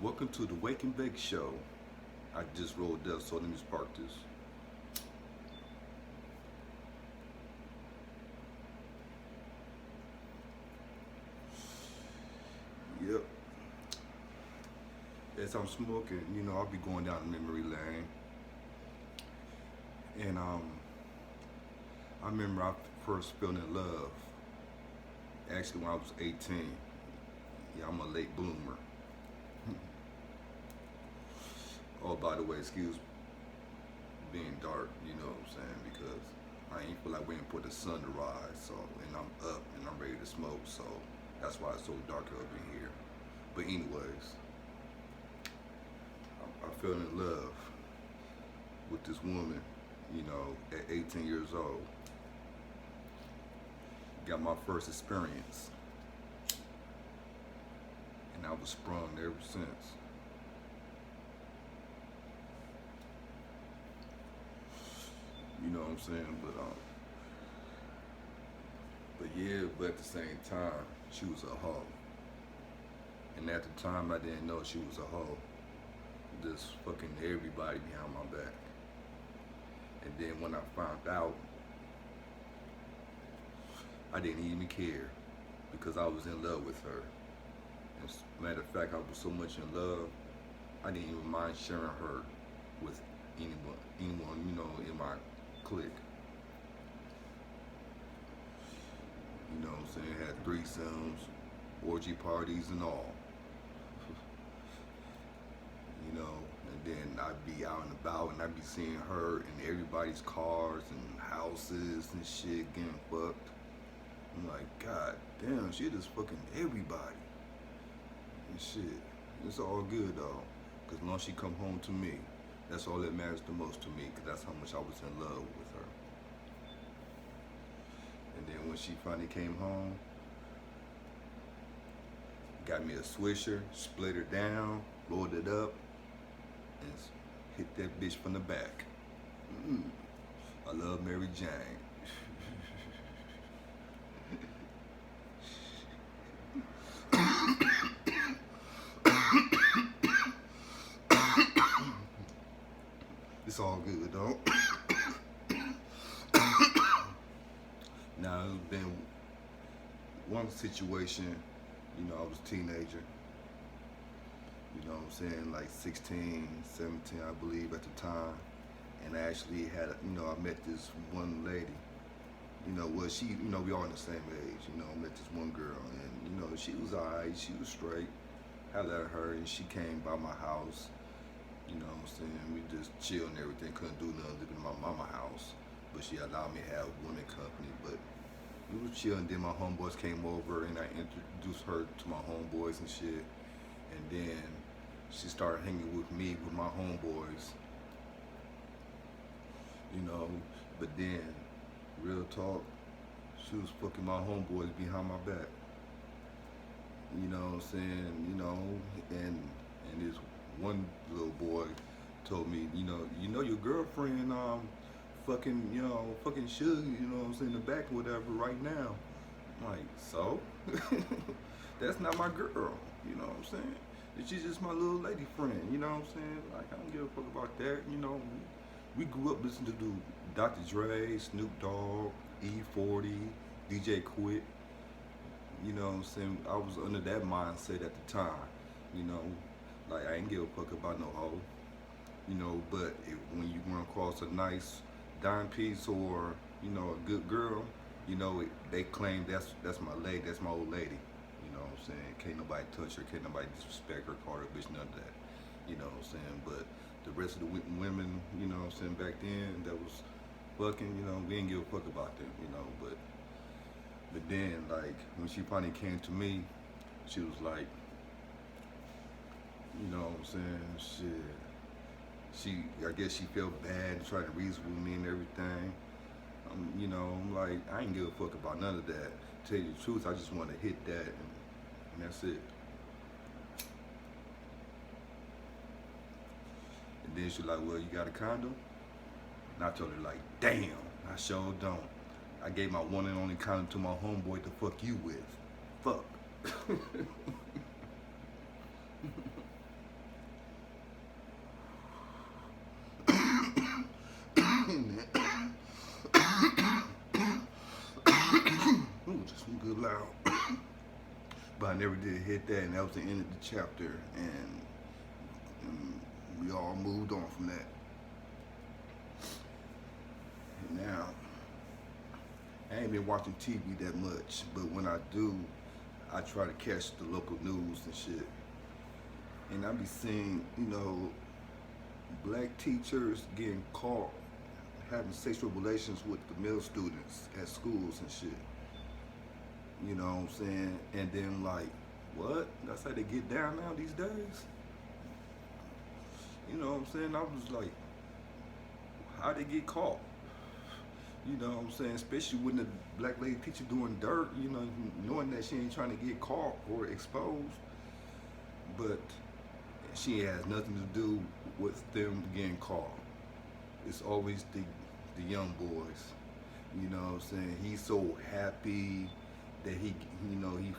Welcome to the Wake and Bake Show. I just rolled up, so let me just park this. Yep. As I'm smoking, I'll be going down memory lane. And I remember I first fell in love. Actually, when I was 18. Yeah, I'm a late bloomer. Oh, by the way, excuse being dark, you know what I'm saying? Because I ain't feel like waiting for the sun to rise, so, and I'm up and I'm ready to smoke, so that's why it's so dark up in here. But anyways, I fell in love with this woman, at 18 years old. Got my first experience, and I was sprung ever since. You know what I'm saying? But yeah, but at the same time, she was a hoe. And at the time, I didn't know she was a hoe. Just fucking everybody behind my back. And then when I found out, I didn't even care because I was in love with her. As a matter of fact, I was so much in love, I didn't even mind sharing her with anyone, in my clique. You know what I'm saying? Had threesomes, orgy parties and all. And then I'd be out and about and I'd be seeing her in everybody's cars and houses and shit getting fucked. I'm like, God damn, she just fucking everybody. And shit, it's all good though. Cause as long as she come home to me, that's all that matters the most to me. Cause that's how much I was in love with her. And then when she finally came home, got me a Swisher, split her down, rolled it up, and hit that bitch from the back. I love Mary Jane. It's all good though. Now, it's been one situation, I was a teenager. You know what I'm saying? Like 16, 17, I believe at the time. And I actually had, I met this one lady. She, we all in the same age. I met this one girl and, she was alright, she was straight. I let her and she came by my house. You know what I'm saying? We just chill and everything. Couldn't do nothing living in my mama's house. But she allowed me to have women company. But we was chilling. Then my homeboys came over and I introduced her to my homeboys and shit. And then she started hanging with me with my homeboys. But then, real talk, she was fucking my homeboys behind my back. You know what I'm saying? And this one little boy told me, your girlfriend fucking Suge, in the back or whatever right now. I'm like, so? That's not my girl, you know what I'm saying? She's just my little lady friend, you know what I'm saying? Like, I don't give a fuck about that, We grew up listening to Dr. Dre, Snoop Dogg, E40, DJ Quik. You know what I'm saying? I was under that mindset at the time, Like, I ain't give a fuck about no hoe, but when you run across a nice dime piece or, a good girl, they claim that's my lady, that's my old lady. You know what I'm saying? Can't nobody touch her, can't nobody disrespect her, call her a bitch, none of that. You know what I'm saying? But the rest of the women, back then that was fucking, we didn't give a fuck about them, but then, like, when she finally came to me, she was like, you know what I'm saying, shit. I guess she felt bad and tried to reason with me and everything. I'm like, I ain't give a fuck about none of that. To tell you the truth, I just want to hit that and that's it. And then she was like, well, you got a condom? And I told her, like, damn, I sure don't. I gave my one and only condom to my homeboy to fuck you with. Fuck. never did hit that, and that was the end of the chapter, and we all moved on from that. And now, I ain't been watching TV that much, but when I do, I try to catch the local news and shit. And I be seeing, black teachers getting caught having sexual relations with the male students at schools and shit. You know what I'm saying? And then like, what? That's how they get down now these days? You know what I'm saying? I was like, how they get caught? You know what I'm saying? Especially when the black lady teacher doing dirt, knowing that she ain't trying to get caught or exposed. But she has nothing to do with them getting caught. It's always the young boys. You know what I'm saying? He's so happy that he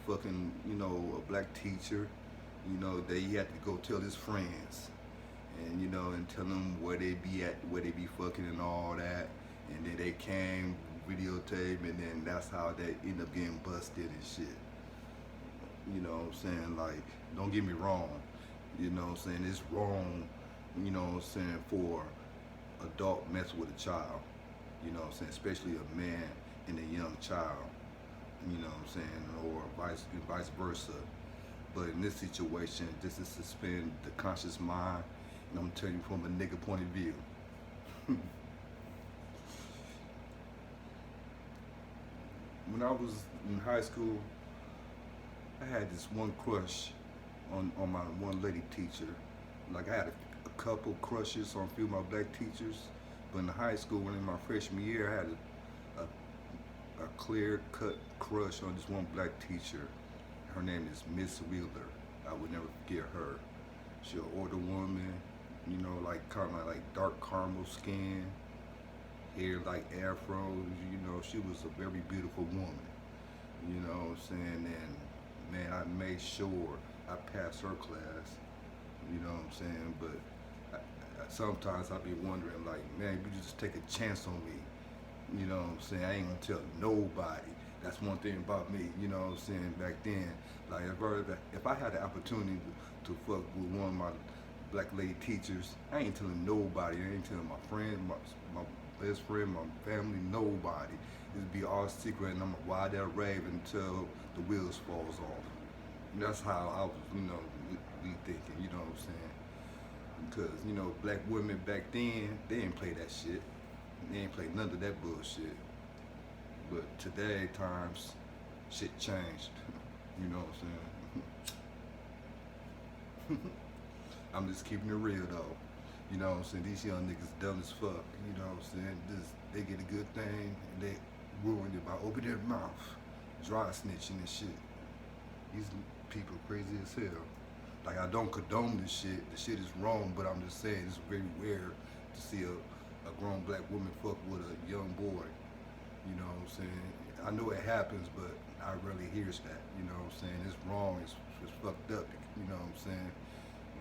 fucking, a black teacher, that he had to go tell his friends and tell them where they be at, where they be fucking and all that. And then they came, videotape, and then that's how they end up getting busted and shit. You know what I'm saying? Like, don't get me wrong. You know what I'm saying? It's wrong, for adult mess with a child. You know what I'm saying? Especially a man and a young child. You know what I'm saying? Or vice versa. But in this situation, this is to suspend the conscious mind, and I'm telling you from a nigga point of view. When I was in high school, I had this one crush on my one lady teacher. Like, I had a couple crushes on a few of my black teachers, but in high school, when in my freshman year, I had a clear-cut crush on this one black teacher. Her name is Miss Wheeler. I would never forget her. She's an older woman, like kind of like dark caramel skin, hair like afro. She was a very beautiful woman. You know what I'm saying? And man, I made sure I passed her class. You know what I'm saying? But sometimes I be wondering, like, man, you just take a chance on me. You know what I'm saying? I ain't gonna tell nobody. That's one thing about me. You know what I'm saying? Back then, like, if I had the opportunity to fuck with one of my black lady teachers, I ain't telling nobody. I ain't telling my friends, my best friend, my family, nobody. It'd be all secret, and I'm gonna ride that rave until the wheels falls off. And that's how I was, be thinking. You know what I'm saying? Because black women back then, they didn't play that shit. They ain't play none of that bullshit. But today times, shit changed. You know what I'm saying? I'm just keeping it real though. You know what I'm saying? These young niggas dumb as fuck. You know what I'm saying? They get a good thing and they ruin it by opening their mouth, dry snitching and shit. These people crazy as hell. Like, I don't condone this shit. The shit is wrong, but I'm just saying it's very rare to see a grown black woman fuck with a young boy. You know what I'm saying? I know it happens, but I rarely hears that. You know what I'm saying? It's wrong. It's fucked up. You know what I'm saying?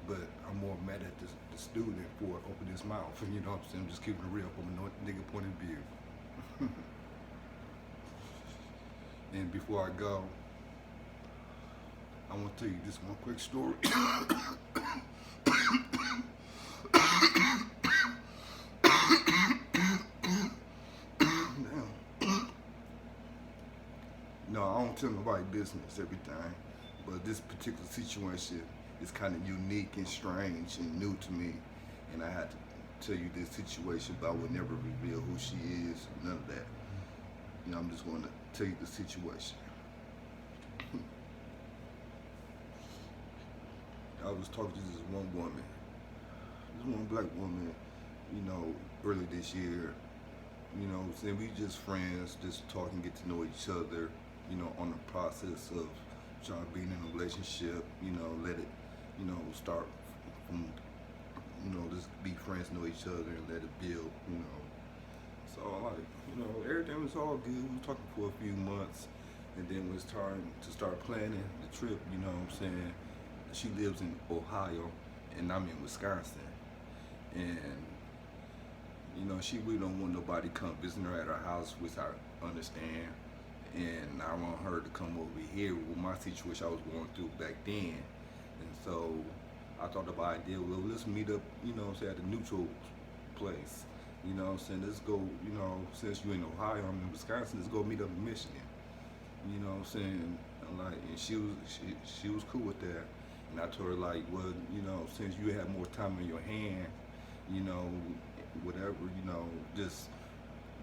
But I'm more mad at the student for opening his mouth. You know what I'm saying? I'm just keeping it real from a nigga point of view. And before I go, I want to tell you this one quick story. No, I don't tell nobody business every time, but this particular situation is kind of unique and strange and new to me, and I had to tell you this situation, but I would never reveal who she is, none of that. I'm just going to tell you the situation. I was talking to this one woman, this one black woman, early this year. Saying we just friends, just talking, get to know each other, on the process of trying to be in a relationship, let it, start from, just be friends, know each other and let it build, So like, everything was all good. We were talking for a few months, and then it was time to start planning the trip, you know what I'm saying? She lives in Ohio, and I'm in Wisconsin. And, she really don't want nobody come visiting her at her house, which I understand. and I want her to come over here with my situation I was going through back then. And so I thought the idea, well, let's meet up, say at the neutral place. I'm saying, let's go, since you in Ohio, I'm in Wisconsin, let's go meet up in Michigan. I'm saying? And she was cool with that. And I told her like, well, since you have more time in your hand, you know, whatever, just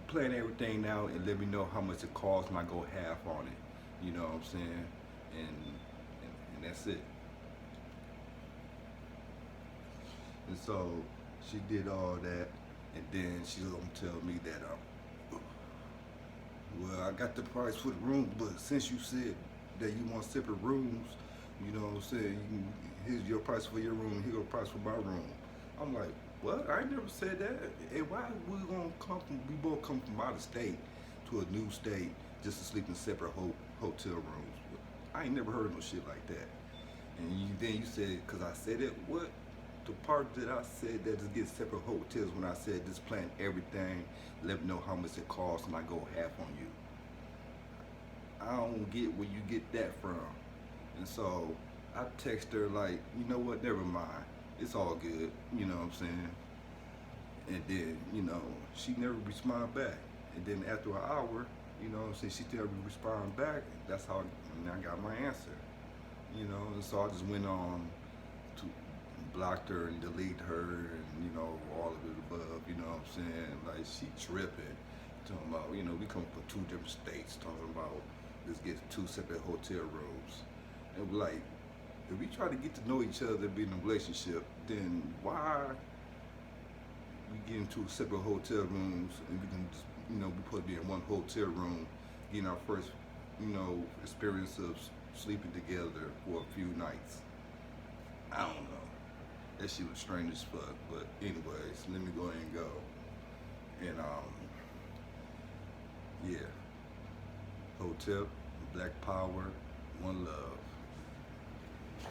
plan everything out and let me know how much it costs and I go half on it. You know what I'm saying? And that's it. And so she did all that, and then she was gonna tell me that well, I got the price for the room, but since you said that you want separate rooms, you know what I'm saying, here's your price for your room, here's your price for my room. I'm like, what? I ain't never said that. And why we both come from out of state to a new state just to sleep in separate hotel rooms? I ain't never heard no shit like that. And then you said, because I said it, what? The part that I said that just get separate hotels when I said just plan everything, let me know how much it costs and I go half on you. I don't get where you get that from. And so I text her like, you know what, never mind. It's all good, you know what I'm saying? And then, she never responded back. And then after an hour, since she never responded back, that's how I got my answer. And so I just went on to blocked her and delete her and, all of it above, you know what I'm saying? Like, she tripping, talking about, we come from two different states, talking about let's get two separate hotel rooms. And we're like, if we try to get to know each other, be in a relationship, then why we get into separate hotel rooms and we can just, we supposed to be in one hotel room, getting our first, experience of sleeping together for a few nights. I don't know. That shit was strange as fuck. But anyways, let me go ahead and go. And yeah. Hotel, Black Power, one love.